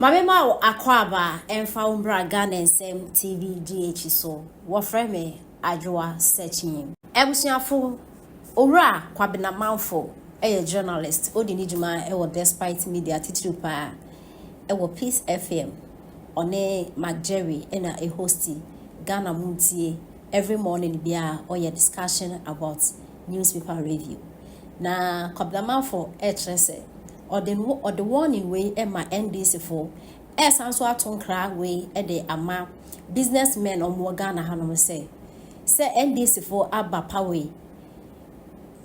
Mabema akwaba emfa umbra Ghana nsem TV GH so wofre me adwoa searching ebusuafo owura Kwabena Marfo journalist odi ni djuma despite media titiri pa Peace FM one Jerry na a hosty Ghana muntie every morning bia discussion about newspaper review na Kwabena Marfo trese or the warning way Emma NDC for sanso atonkra way the ama businessmen or Ghana hanom say NDC for Abba Power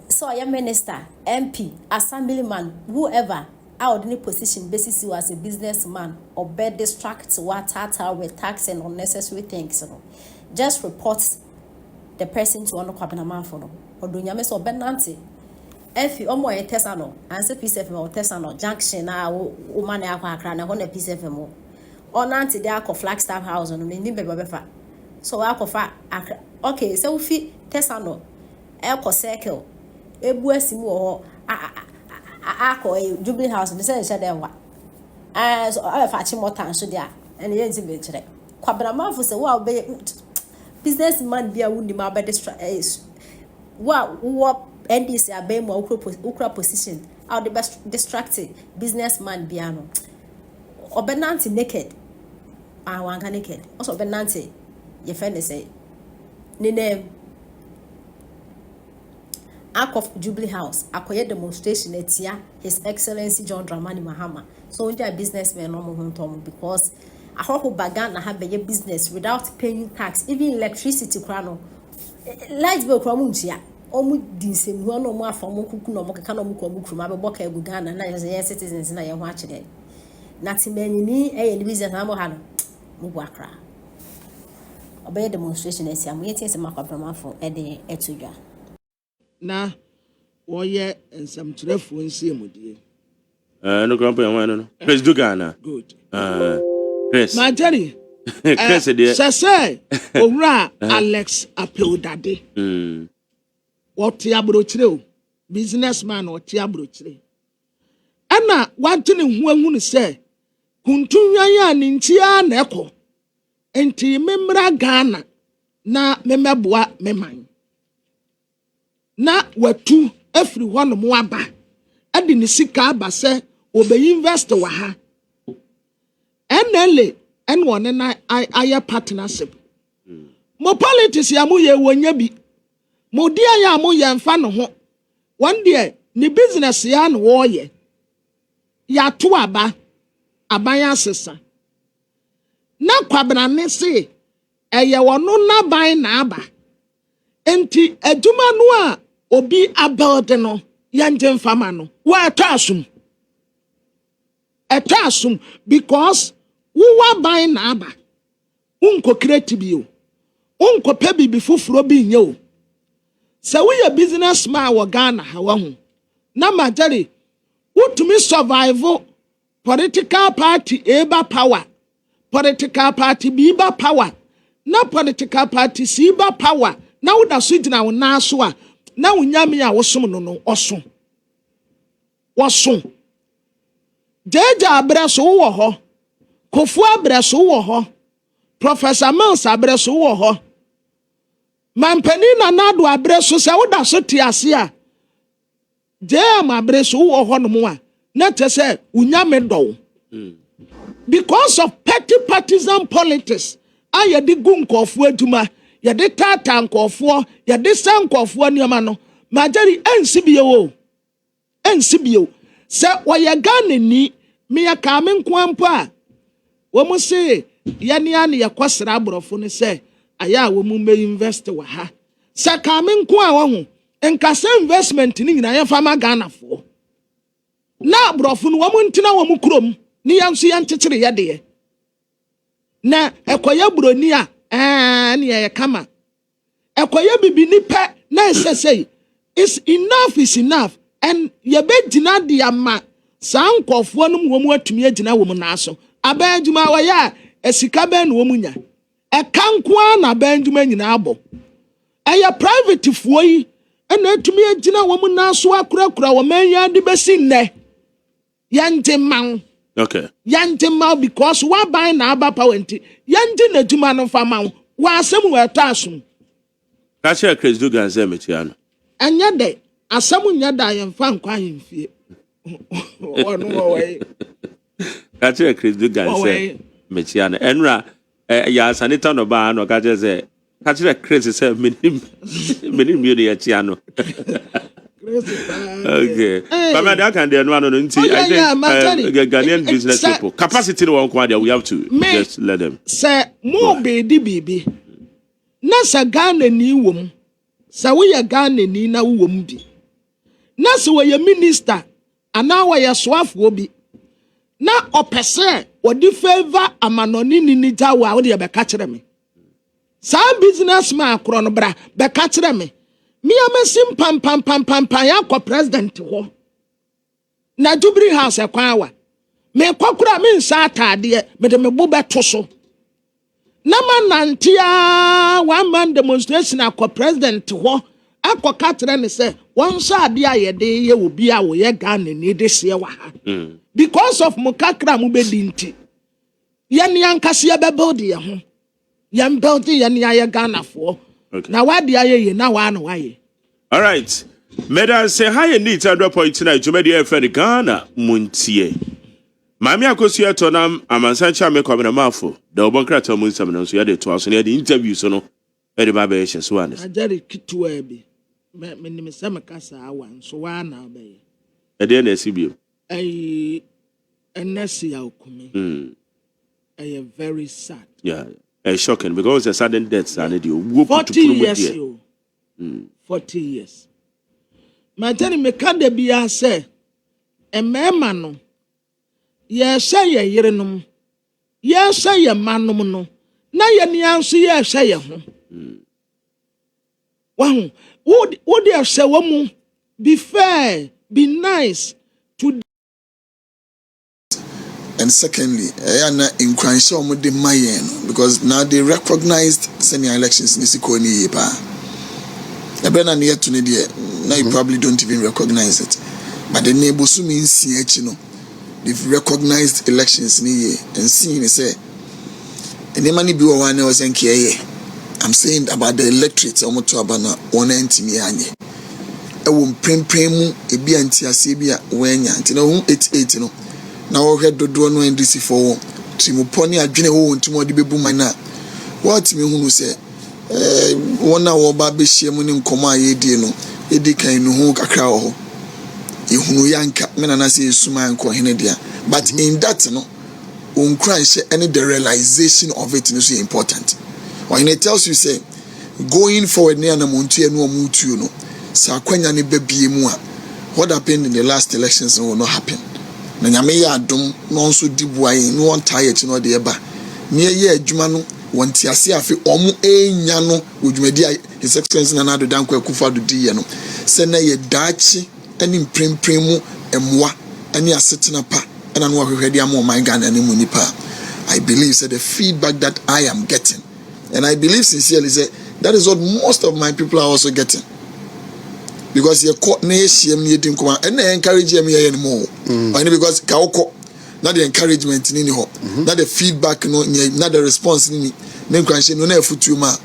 so your minister MP assemblyman whoever out any position basis you as a businessman or bed distract what with tax and unnecessary things just report the person to one Kwabena Marfo or do nyame so benanti Efi omo tesano anse Peace FM o tesano junction na o mane akwa akra na ho na Peace FM o onanti dey akọ Flagstaff house no me ni bebefa so akọfa akra okay so fi tesano ekọ circle ebu asimu ho akọ Jubilee house me say she dey wa so afa chi motan so dia ene ye nti be kire Kwabena Marfo say wa be businessman bia wuni ma be wa NDC abemo ukra position out the best distracted businessman biano obenanti naked wanka naked also obenanti ye friend say ni name act of Jubilee house akoye demonstration etia His Excellency John Dramani Mahama so we are businessmen no mo hontom because ahoko bagan na have a business without paying tax even electricity krano light bill kro muntia omu dinsem hu no mu afa mu kuku no mu keka no mu ko mu kuruma be boka egu Ghana na ye citizens na ye ho akide na timanyini ni business na mo ha no mu bu akra obey demonstration esi am yetin se Kwabena Marfo de etudwa na wo ye ensamtrefo nsiemudie no grandpa yan no Chris do Ghana good Chris Majari Chris de say owura Alex Apeodade what ya brochire businessman what ya brochire ana wantene huahu ne se kuntunwan ya ne ntia na ekọ enti memra Ghana na memeboa meman na watu afiri hono mo aba ade ne sika aba se obe invest wa ha enele enwone na aye partnership mo politics ya mu ye wonya bi Modia ya mo yemfa no ho one day ni business ya no wo ye ya to aba ya sesa na Kwabena ne se eye wono na ban na aba enti aduma no a obi about no ya njem fama no wa etasum because wo wa ban na aba unko create bio unko pe bibi fufuro bi nye o so we a businessman wa Ghana hawahu na Majari utumi survive political party eba power political party biba power na political party siba power na uda sujina wona so a na unyame a wosom no no oso jeja abreso wo ho kofu abreso wo ho Professor Mills abreso wo ho Mampani na nado abreso se woda so tiase a JDM abreso wo ho no mo a na tese unyame do because of petty partisan politics aye de gunkofo aduma ye de tata nkofo ye de sankofo niama no Majari ensibio se woye Ghana ni me ya ka me nko ampo a wo mo se ye ne ane ye kwasra abrofo ne se aya wo mu me invest wa ha saka me nko a wo ho enkasa investment ni nyina ye fama Ghana fo na brofo no wo mu ntina wo mu krom ni yanso ye ntetire ye de na ekoye broni a ne ye kama ekoye bibini pe na esesei is enough and ye be gina de ama sankofo no mu atumi agina wo mu na so abadwuma wa ya esika be no wo mu nya ekankoa na bandwuma nyina abo aya private fuoyi ena atumi agina wo mu na so akurakura wo manya de besi nne yanje man Okay. Yanti mau because wa buy na aba power nti. Yanti na juma no fa ma wa asem wa taso. Kache Chris Dugan say metia no. Anya de asem nya da yemfa nkwa yemfie. Ono way. Kache Chris Dugan say metia no. Enra ya sanita no ba no kache say kache Chris say menim mi de ya tia no. Okay. But my dad can do no nti I think Ghanaian business people capacity no one kwade we have to just let them. Say mo be di bibi. Na sa Ghana ni wom. Sa we ya Ghana ni na wom bi. Na so we minister ana we ya swafo bi. Na opese odi favor amanoni ni jawa wo de be ka kire me. Sa businessman akro no bra be ka kire me. Me amesim pam ya ko president ho. Na Jubilee House e kwan wa. Me kwakura me nsa atade me de me bo beto so. Na manantia one man demonstration akọ president ho akọ katre ne say won sha ade ayede ye obi a wo ye Ghana ni de se wa ha. Because of mukakra mu bedi nti. Ye ne ankase ye be build ye ho. Ye build ye ne aye Ghana fo. Na wade aye ye na wa no waye. All right. Meda say high need to drop point tonight to media for the Ghana muntie. Mami akosi atonam amansancha me Kwabena Marfo. The obonkra mun sam so ya de to aso ne the interview so no e de ba be hye so anes. Ajari kitwa bi. Me nim sam kasa awan so wa na be. E de na sibio. Enesi ya okumi. Very sad. Yeah. Shocking because a sudden death and the 40 years. 40 years. My tell me can there be a say a man no. Yes, say ye yerenum. Yes, say ye manum no. Na ye niansu ye say ye ho. Wow. Would you say woman be fair, be nice to. And secondly, in Cranshaw de Mayen, because now they recognized senior elections in Sikoni Yepa. Near to now you probably don't even recognize it. But the neighbors means they've recognized elections in a year and seen it say and the money be one was in I'm saying about the electorate almost to abana one entimianye. I won't prim a be anti asibia when yantin 88 no. Now head do no NDC for Timoponi adwene wo ntimo de bebu mana what me hunu say one hour ba be hye mu ne nkomo ayedie no edi kan no hu kakra ho ehunu yanka me na say suma nko hene dia but in that no on Christ any the realization of it is so important when it tells you say going forward near na muntu enu omutu no sa kwanya ne babie mu a what happened in the last elections will not happen. Na nyame ya adom no nso dibuaye no on tie chi no de eba ne ye adwuma no wonti ase afi omo enya no odwumadi his excellency na do danko akufa do di ye no se na ye daachi ani mprempren mu emwa ani asetena pa na no ahwehwede am my Ghana ne mu nipa. I believe say the feedback that I am getting, and I believe sincerely say that is what most of my people are also getting. Because you caught nation meeting come and they encourage me anymore. Because kaoko not the encouragement in not the feedback, not the response in no na futu ma